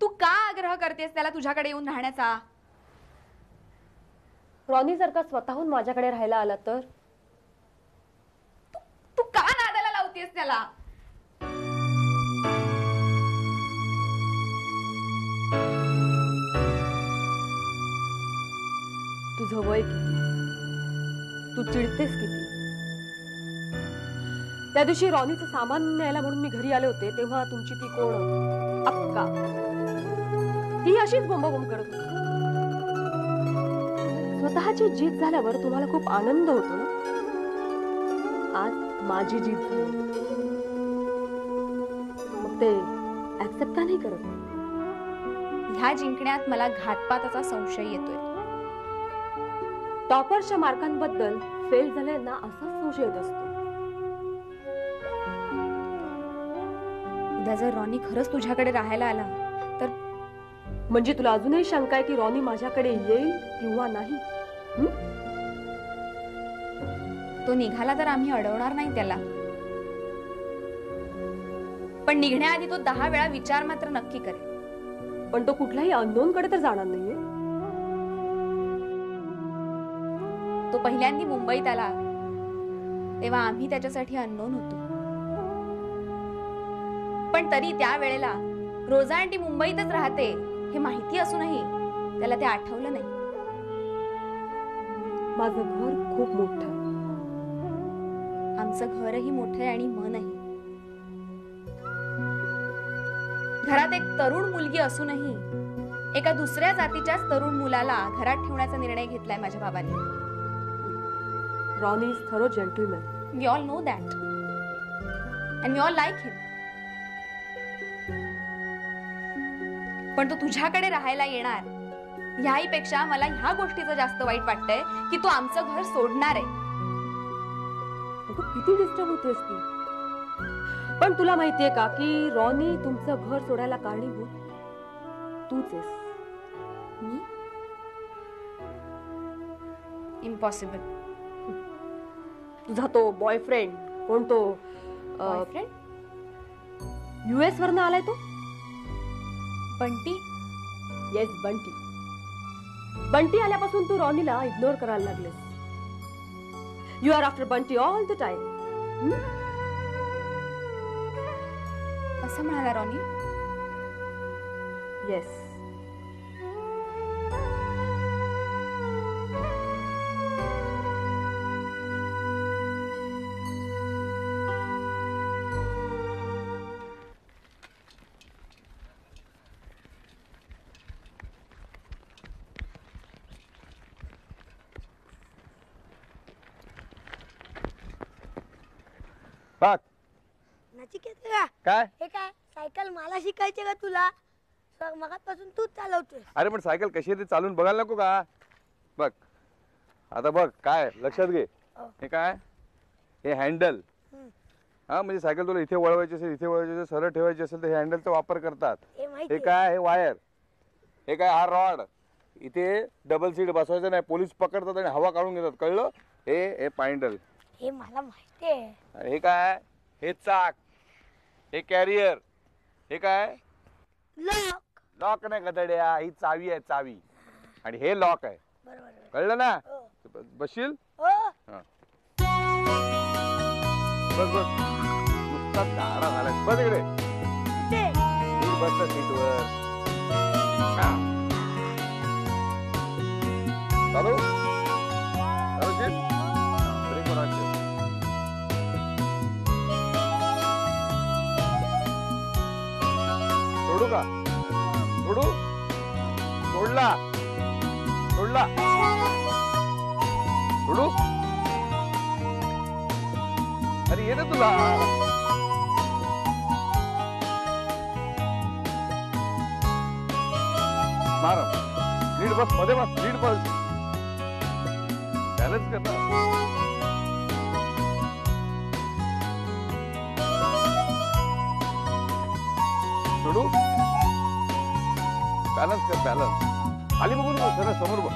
तू का आग्रह करतेस त्याला तुझ्याकडे येऊन राहण्याचा? रॉनी जर का स्वतःहून माझ्याकडे राहायला आला तर? तू का नादाला लावतेस त्याला? तुझं वय किती, तू चिडतेस किती? त्या दिवशी रॉनीचं सामान न्यायला म्हणून मी घरी आले होते तेव्हा तुमची ती कोण अक्का, ती अशीच बोंबाबोंब करत होती. स्वतःची जीत झाल्यावर तुम्हाला खूप आनंद होतो ना. आज माझी जीत झाली, मग ते ऍक्सेप्ट का नाही करत? ह्या जिंकण्यात मला घातपाताचा संशय येतोय. टॉपरच्या मार्कांबद्दल फेल झाल्यांना असाच संशय येत असतो. उद्या जर रॉनी खरंच तुझ्याकडे राहायला आला तर? म्हणजे तुला अजूनही शंका आहे की रॉनी माझ्याकडे येईल किंवा नाही? तो निघाला तर आम्ही अडवणार नाही त्याला, पण निघण्याआधी तो 10 वेळा विचार मात्र नक्की करेल. पण तो कुठल्याही अननोन कडे तर जाणार नाहीये. तो पहिल्यांदा मुंबईत आला तेव्हा आम्ही त्याच्यासाठी अननोन होतो, पण तरी त्या वेळेला रोजा आंटी मुंबईतच राहते हे माहिती असूनही त्याला ते आठवलं नाही. माझं घर खूप मोठं आहे. आमचं घरही मोठं आहे आणि मनही. घरात एक तरुण मुलगी असूनही एका दुसऱ्या जातीच्याच तरुण मुलाला घरात ठेवण्याचा निर्णय घेतलाय माझ्या बाबांनी. Ronnie is thorough gentleman. We all know that. And we all like him. पण तो तुझ्याकडे राहायला येणार ह्याहीपेक्षा मला ह्या गोष्टीचं जास्त वाईट वाटतंय की तो आमचं घर सोडणार आहे. किती डिस्टर्ब होतेस तू? पण तुला माहितीये का की रॉनी तुमचं घर सोडायला कारणीभूत तूच आहेस. मी? इम्पॉसिबल. तुझा तो बॉयफ्रेंड कोण तो? बॉयफ्रेंड? US वरनं आलाय तो. बंटी? येस, बंटी. बंटी आल्यापासून तू रॉनीला इग्नोर करायला लागलेस. You are after Bunty all the time. असं म्हणाला रॉनी? येस. काय हे काय सायकल मला शिकायची का तुला? मगापासून तूच चालवतोय. अरे पण सायकल कशी आहे ते चालून बघायला नको का? बघ आता बघ काय लक्षात घे. हे काय? हे हँडल. हा म्हणजे सायकल तुला इथे वळवायची असेल, इथे वळवायची असेल, सरळ ठेवायची असेल तर हे हँडलचा वापर करतात. हे काय? हे वायर. हे काय? हा रॉड. इथे डबल सीट बसवायचं नाही, पोलीस पकडतात आणि हवा काढून घेतात. कळलं? हे पायंडल. हे मला माहिती आहे. हे काय? हे चाक. हे कॅरियर. हे काय? लॉक. लॉक नाही गधड्या, ही चावी आहे, चावी. आणि हे लॉक आहे. बरोबर. कळलं ना? बसशील? हो. बस बस. नुसता गाडा झाला. बस इकडे. बस सीटवर. चालू? चालू शीट? ब्रेक वर राख. सोडू का? सोडू? सोडला. सोडला. सोडू? अरे ये ना तुला. मार. नीट बस, मध्ये बस, नीट बस. बॅलन्स कर ना. सोडू? बॅलन्स कर, बॅलन्स. खाली बघून बघ, सरळ समोर बघ.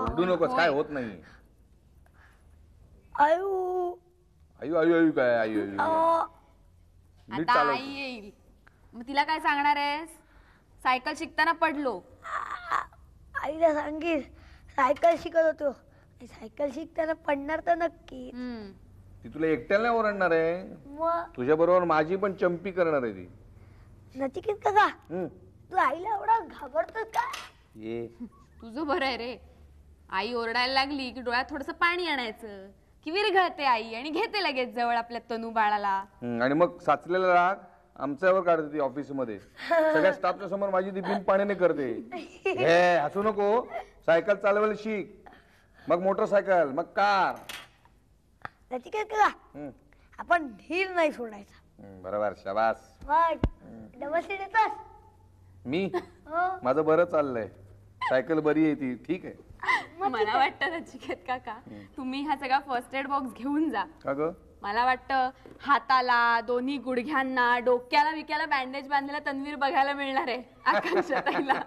ओरडू नकोस, काय होत नाही. आयु आयु आयु आयु काय आयु आयु अ, नीट आता चालव. आई येईल, मग तिला काय सांगणार आहेस? सायकल शिकताना पडलो. आईला सांगेल सायकल शिकत होतो. सायकल शिकताना पडणार तर नक्की. ती तुला एकट्याला नाही ओरडणार आहे, मग तुझ्या बरोबर माझी पण चंपी करणार आहे ती. नचिकेत काका हम्म. तू आईला एवढा घाबरतोस का? ये तुझं बरं आहे रे. आई ओरडायला लागली की डोळ्यात थोडस पाणी आणायचं की विरघळते आई आणि घेते लगेच जवळ आपल्या तनू बाळाला. आणि मग साचलेला राग आमच्यावर काढते ती ऑफिस मध्ये. सगळ्या स्टाफच्या समोर माझी ती बिन पाण्याने करते. हे हसू नको, सायकल चालवायला शिक, मग मोटरसायकल, मग कार. नचिकेत काका हम्म. आपण धीर नाही सोडायचा. बरोबर, शाबास. मग डबल सीट येतोस? मी हो. माझं बरं चाललंय, सायकल बरी आहे ती, ठीक आहे. मला वाटतं नचिकेत काका तुम्ही हा सगळा फर्स्ट एड बॉक्स घेऊन जा. का ग? मला वाटतं हाताला, दोन्ही गुडघ्यांना, डोक्याला विक्याला बँडेज बांधलेला तन्वीर बघायला मिळणार आहे आकांक्षाताईला.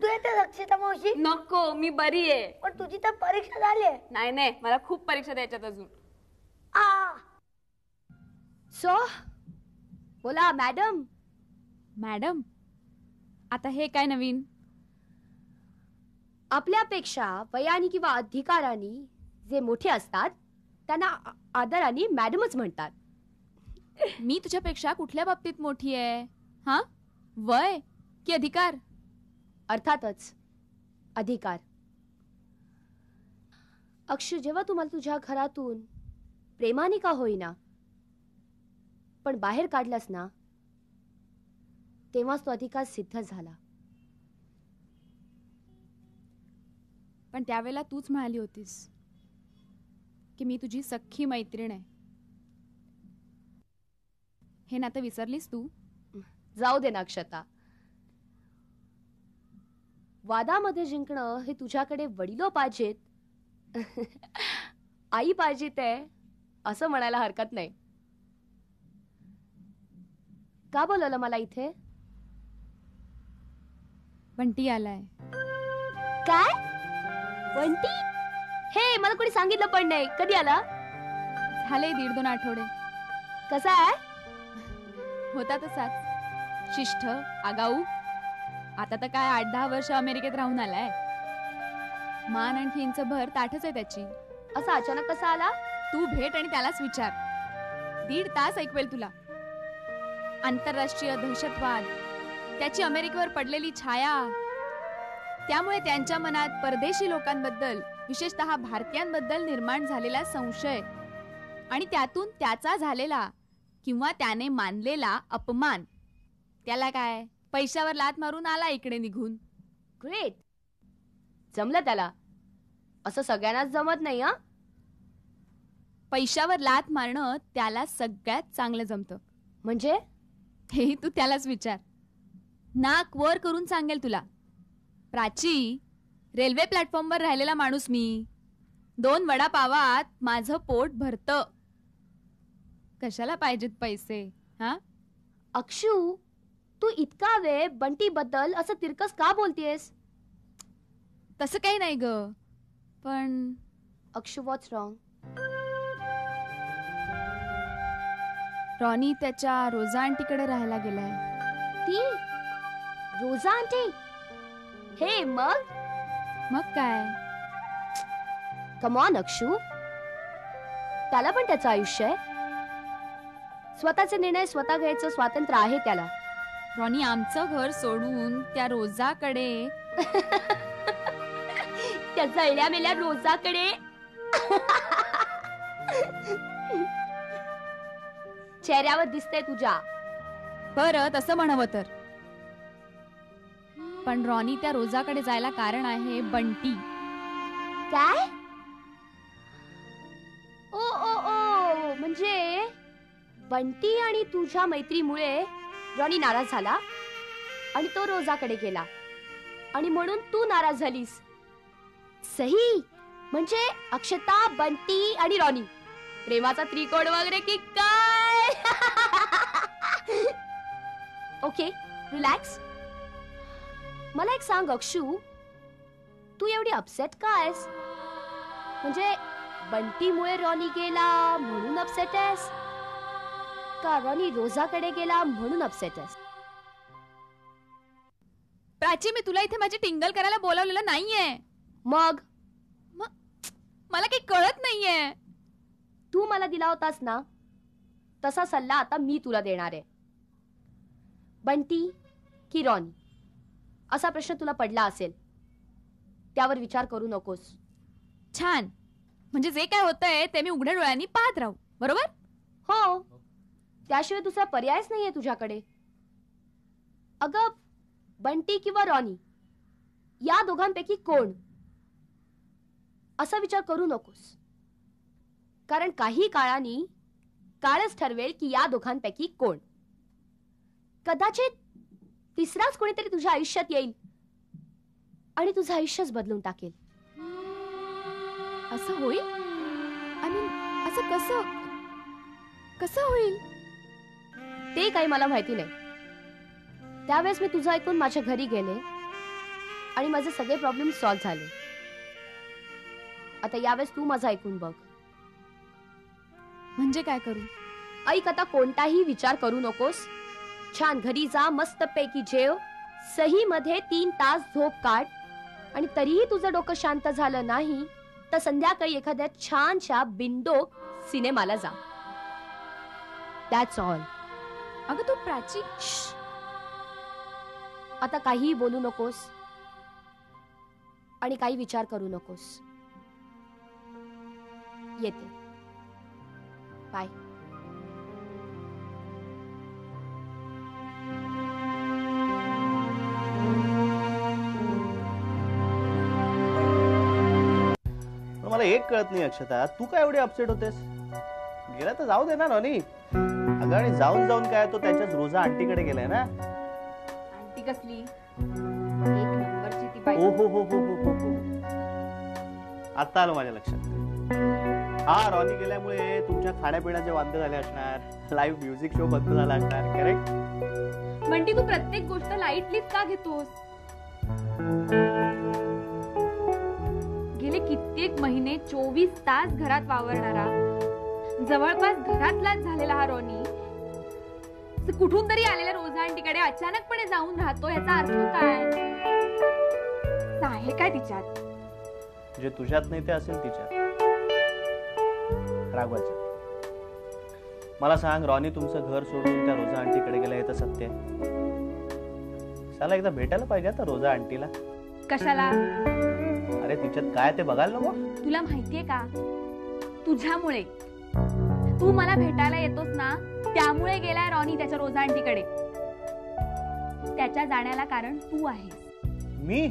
तू येते रक्षिता मावशी? नको, मी बरी आहे. पण तुझी तर परीक्षा झाली आहे. नाही नाही, मला खूप परीक्षा द्यायच्यात अजून. सो बोला मॅडम. मॅडम, आता हे काय नवीन? आपल्यापेक्षा वयाने किंवा अधिकाराने जे मोठे असतात त्यांना आदराने मॅडमच म्हणतात. मी तुझ्यापेक्षा कुठल्या बाबतीत मोठी आहे? हा, वय की अधिकार? अर्थातच अधिकार. अक्षु, जेव्हा तुम्हाला तुझ्या घरातून प्रेमाने का होईना पण बाहेर काढलास ना, तेव्हाच तो अधिकार सिद्ध झाला. पण त्यावेळेला तूच म्हणाली होतीस की मी तुझी सख्खी मैत्रीण आहे. हे नातं विसरलीस तू? जाऊ दे ना अक्षता. वादामध्ये जिंकणं हे तुझ्याकडे वडिलो पाहिजेत आई पाहिजेत आहे असं म्हणायला हरकत नाही. का बोलवलं मला इथे? बंटी आलाय. काय? बंटी? हे मला कोणी सांगितलं पण नाही. कधी आला? झाले 1.5-2 आठवडे. कसा आहे? होता तसाच, शिष्ट, आगाऊ. आता तर काय 8-10 वर्ष अमेरिकेत राहून आलाय. मान आणखी इंच भर ताठच आहे त्याची. असा अचानक कसा आला? तू भेट आणि त्यालाच विचार. 1.5 तास ऐकवेल तुला. आंतरराष्ट्रीय दहशतवाद, त्याची अमेरिकेवर पडलेली छाया, त्यामुळे त्यांच्या मनात परदेशी लोकांबद्दल, विशेषतः भारतीयांबद्दल निर्माण झालेला संशय आणि त्यातून त्याचा झालेला किंवा त्याने मानलेला अपमान. त्याला काय, पैशावर लात मारून आला इकडे निघून. ग्रेट, जमलं त्याला. असं सगळ्यांनाच जमत नाही. हा, पैशावर लात मारणं त्याला सगळ्यात चांगलं जमतं. म्हणजे हेही तू त्यालाच विचार. नाक वर करून सांगेल तुला. प्राची, रेल्वे प्लॅटफॉर्मवर राहिलेला माणूस मी. 2 वडापावात माझं पोट भरतं. कशाला पाहिजेत पैसे? हा, अक्षू, तू इतका वेळ बंटी बद्दल असं तिरकस का बोलतेस? तसं काही नाही ग, पण अक्षू, व्हॉट्स रॉंग? रॉनी त्याच्या रोजा आंटीकडे राहायला गेलाय. ती रोजा आंटी? हे मग काय? कम ऑन अक्षू, त्याला पण त्याचं आयुष्य आहे. स्वतःचे निर्णय स्वतः घ्यायचं स्वातंत्र्य आहे त्याला. रॉनी आमचं घर सोडून त्या रोजाकडे, त्या जळल्या मेल्या रोजाकडे चेहऱ्यावर दिसतंय तुझ्या. बरं तसं म्हणावं तर. पण रॉनी त्या रोजाकडे जायला कारण आहे बंटी. काय? ओ ओ ओ, म्हणजे बंटी आणि तुझ्या मैत्रीमुळे रॉनी नाराज झाला आणि तो रोजाकडे गेला आणि म्हणून तू नाराज झालीस. सही. म्हणजे अक्षता, बंटी आणि रॉनी प्रेमाचा त्रिकोण वगैरे की काय? Okay, relax. मला एक सांग अक्षू, तू एवढी अपसेट का आहेस? म्हणजे बंटीमुळे रॉनी गेला म्हणून अपसेट आहेस, का रॉनी रोजाकडे गेला म्हणून अपसेट आहेस? प्राची, मी तुला इथे माझी टिंगल करायला बोलावलेलं नाहीये. मग मला काही कळत नाहीये. तू मला दिला होतास ना, तसा सल्ला आता मी तुला देणार आहे. बंटी की रॉनी असा प्रश्न तुला पडला असेल, त्यावर विचार करू नकोस. छान. म्हणजे जे काय होतंय ते मी उघड्या डोळ्यांनी पाहत राहू, बरोबर? हो, त्याशिवाय दुसरा पर्यायच नाहीये तुझ्याकडे. अगं, बंटी किंवा रॉनी या दोघांपैकी कोण असा विचार करू नकोस, कारण काही काळाने काळच ठरवेल की या दोघांपैकी कोण. कदाचित तिसराच कोणीतरी तुझ्या आयुष्यात येईल आणि तुझं आयुष्यच बदलून टाकेल. असं होईल? आय मीन, असं कसं कसं होईल? ते काही मला माहिती नाही. त्यावेळेस मी तुझं ऐकून माझ्या घरी गेले आणि माझे सगळे प्रॉब्लेम सॉल्व्ह झाले. आता यावेळेस तू माझं ऐकून बघ. म्हणजे काय करू? ऐक, आता कोणताही विचार करू नकोस. छान घरी जा, मस्त पैकी जेव, सही मध्ये 3 तास झोप काढ, आणि तरीही तुझं डोकं शांत झालं नाही तर संध्याकाळी एखाद्या छानशा बिंडो सिनेमाला जा. That's all. अगं तू प्राची, आता काहीही बोलू नकोस आणि काही विचार करू नकोस. येते. बाय. मला एक कळत नाही अक्षता, तू काय एवढी अपसेट होतेस? गेला तर जाऊ दे ना रॉनी. अगं, आणि जाऊन जाऊन काय तो त्याच्याच रोजा आंटीकडे गेलाय ना. आंटी कसली? एक नंबरची ती बाई. ओ हो हो हो हो हो. आता आलं माझ्या लक्षात. हा, रॉनी गेल्यामुळे तुमच्या खाण्यापिण्याचे वांदे झाले असणार, लाईव्ह म्युझिक शो बंद झाला असणार. करेक्ट? बंटी, तू प्रत्येक गोष्ट लाईटलीच का घेतोस? गेले कित्येक महिने 24 तास घरात वावरणारा, जवळपास घरातलाच झालेला हा रॉनी कुठून तरी आलेल्या रोजा आंटीकडे अचानकपणे जाऊन राहतो. याचा अर्थ काय आहे? काय तिच्यात जे तुझ्यात नाही ते असेल तिच्यात. रागवायचं. मला सांग, रॉनी तुमचं घर सोडून त्या रोजा आंटीकडे गेला हे तर सत्य आहे? साला एकदा भेटायला पाहिजे आता रोजा आंटीला. कशाला? अरे तिच्यात काय ते बघायला नको? तुला माहितीये का, तुझ्यामुळे, तू मला भेटायला येतोस ना, त्यामुळे गेलाय रॉनी त्याच्या रोजा आंटीकडे. त्याच्या जाण्याला कारण तू आहेस. मी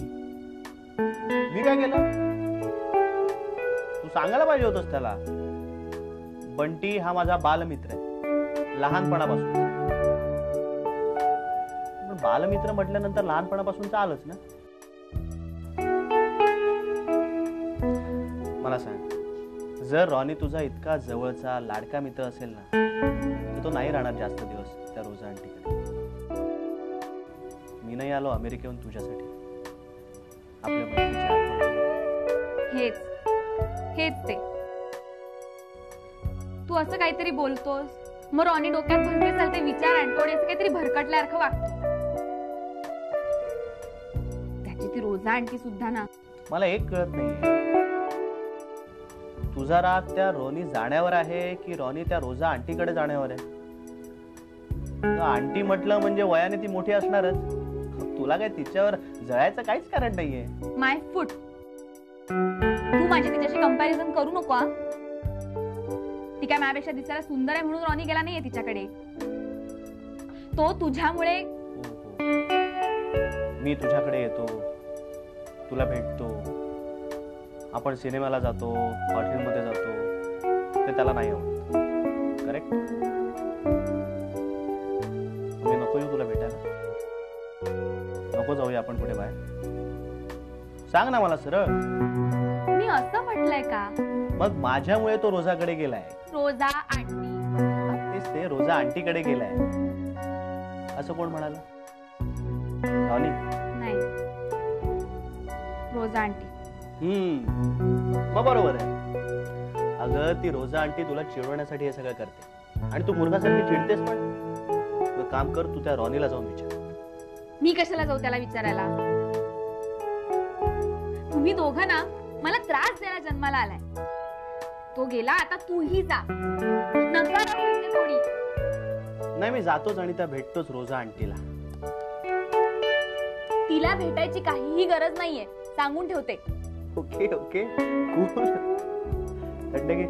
काय केलं? तू सांगायला पाहिजे होतस त्याला. बंटी हा माझा बालमित्र आहे, लहानपणापासून. पण बालमित्र म्हटल्यानंतर लहानपणापासूनच आलंच ना. मला सांग, जर रॉनी तुझा इतका जवळचा लाडका मित्र असेल ना, तर तो नाही राहणार जास्त दिवस त्या रोजा आंटीकडे. मी नाही आलो अमेरिकेहून तुझ्यासाठी. आपल्या बहिणीची आठवण. हेच ते. तू असं काहीतरी बोलतोस, मग रॉनी डोक्यात भरते चालते विचार आणतोडे असं काहीतरी भरकटल्यासारखं वागतो. त्याची ती रोजा आंटी सुद्धा ना. मला एक कळत नाहीये, तुझा राग त्या रॉनी जाण्यावर आहे की रॉनी त्या रोजा आंटीकडे जाण्यावर आहे? आंटी म्हटलं म्हणजे वयाने ती मोठी असणारच. तुला काय तिच्यावर जळायचं काहीच कारण नाहीये. माय फूट. तू माझी तिच्याशी कंपॅरिझन करू नको. ती काय माझ्यापेक्षा दिसायला सुंदर आहे म्हणून रॉनी गेला नाहीये तिच्याकडे. तो तुझ्यामुळे. मी तुझ्याकडे येतो, तुला भेटतो, आपण सिनेमाला जातो, हॉटेलमध्ये जातो, ते त्याला नाही आवडत. करेक्ट? मी नको येऊ तुला भेटायला? नको जाऊया आपण कुठे बाहेर? सांग ना मला सरळ. मी असं म्हटलंय का? मग माझ्यामुळे तो रोजाकडे गेलाय. रोजा आंटी? तेच ते, रोजा आंटीकडे गेलाय असं कोण म्हणाल? रॉनी? नाही, रोजा आंटी. मग बरोबर आहे. अगं ती रोजा आंटी तुला चिडवण्यासाठी हे सगळं करते आणि तू मुलगासारखी चिडतेस पण. तू काम कर, तू त्या रॉनीला जाऊन विचार. मी कशाला जाऊ त्याला विचारायला? तुम्ही दोघं ना मला त्रास द्यायला जन्माला आलाय. तो गेला, आता तूही जा. नका राहू इथे थोडी. नाही, मी जातोच आणि त्या भेटतोच रोजा आंटीला. तिला भेटायची काहीही गरज नाहीये, सांगून ठेवते. Okay okay cool. थंड घे.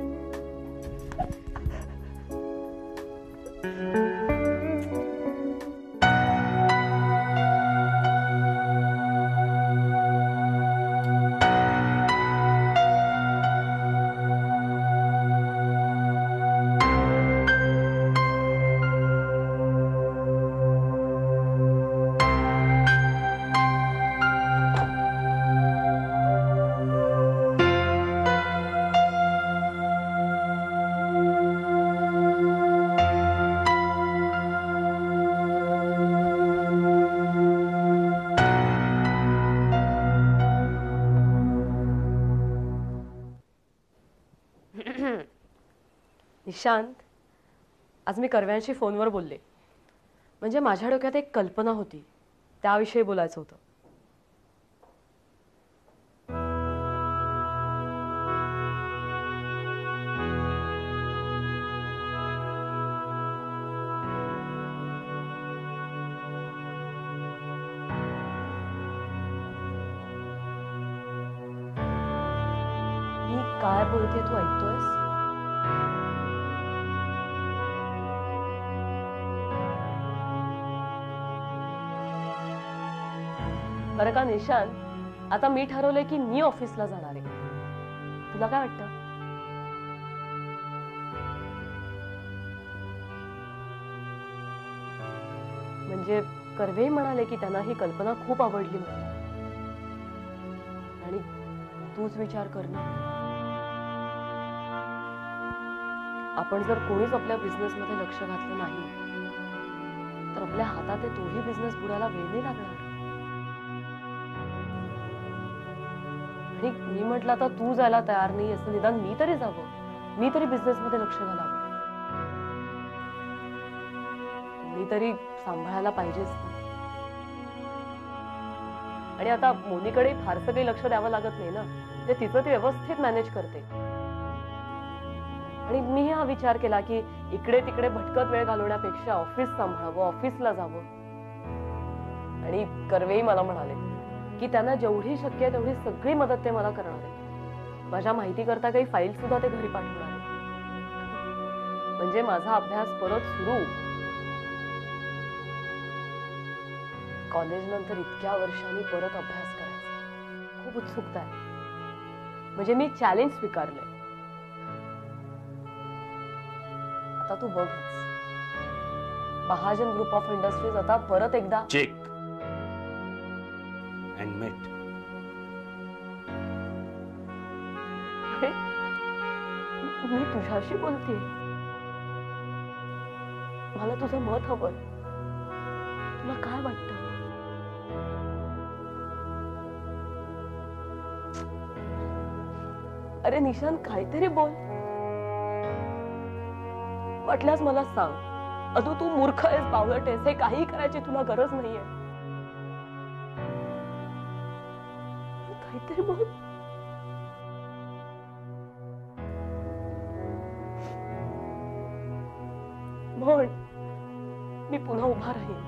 निशांत, आज मी कर्व्यांशी फोनवर बोलले. म्हणजे माझ्या डोक्यात एक कल्पना होती, त्याविषयी बोलायचं होतं. मी काय बोलते तू ऐकतोयस? बरं का निशांत, आता मी ठरवलंय की मी ऑफिसला जाणार आहे. तुला काय वाटतं? म्हणजे कर्वे म्हणाले की त्यांना ही कल्पना खूप आवडली म्हणून. आणि तूच विचार कर ना, आपण जर कोणीच आपल्या बिझनेस मध्ये लक्ष घातलं नाही तर आपल्या हातात तोही बिझनेस बुडायला वेळ नाही लागणार. आणि मी म्हटलं आता तू जायला तयार नाही असं, निदान मी तरी जावं, मी तरी बिझनेस मध्ये लक्ष घालावं. कोणीतरी सांभाळायला पाहिजेच ना. आणि आता मोनीकडे फारसं काही लक्ष द्यावं लागत नाही ना, ते तिचं ती व्यवस्थित मॅनेज करते. आणि मी हा विचार केला की इकडे तिकडे भटकत वेळ घालवण्यापेक्षा ऑफिस सांभाळावं, ऑफिसला जावं. आणि कर्वेही मला म्हणाले की त्यांना जेवढी शक्य आहे तेवढी सगळी मदत ते मला करणार आहे. माझ्या माहिती करता काही फाईल सुद्धा ते घरी पाठवणार आहे. म्हणजे माझा अभ्यास परत सुरू. कॉलेज नंतर इतक्या वर्षांनी परत अभ्यास करायचा खूप उत्सुकता आहे. म्हणजे मी चॅलेंज स्वीकारलंय. आता तू बघच, महाजन ग्रुप ऑफ इंडस्ट्रीज आता परत एकदा चेक अँड मेट. मी तुझ्याशी बोलते. मला तुझं मत हवंय. तुला काय वाटतं? अरे निशांत, काहीतरी बोल. वाटल्यास मला सांग. अदू, तू मूर्ख आहेस, बावळट आहेस, हे काही करायची तुला गरज नाहीये. काहीतरी बोल. म्हण, मी पुन्हा उभा राहीन.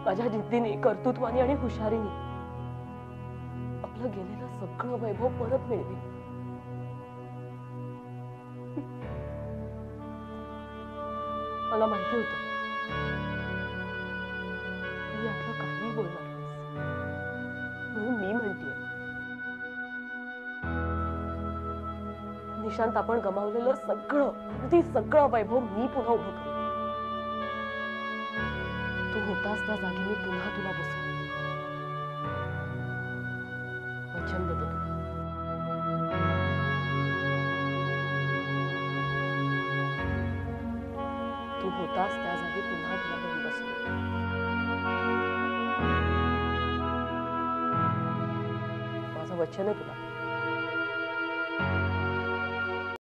माझ्या जिद्दीने, कर्तृत्वाने आणि हुशारीने आपलं गेलेलं सगळं वैभव परत मिळवेन. मला माहिती होतं तू यातलं काही बोलणार नाहीस, म्हणून मी म्हणतेय, निशांत, आपण गमावलेलं सगळं, अगदी सगळं वैभव मी पुन्हा उभं करेन. तू होतास त्या जागी मी पुन्हा तुला बसवेन. वचन देतो तुला. तू होतास त्या जागी पुन्हा तुला घेऊन बसवेन. माझं वचन आहे तुला.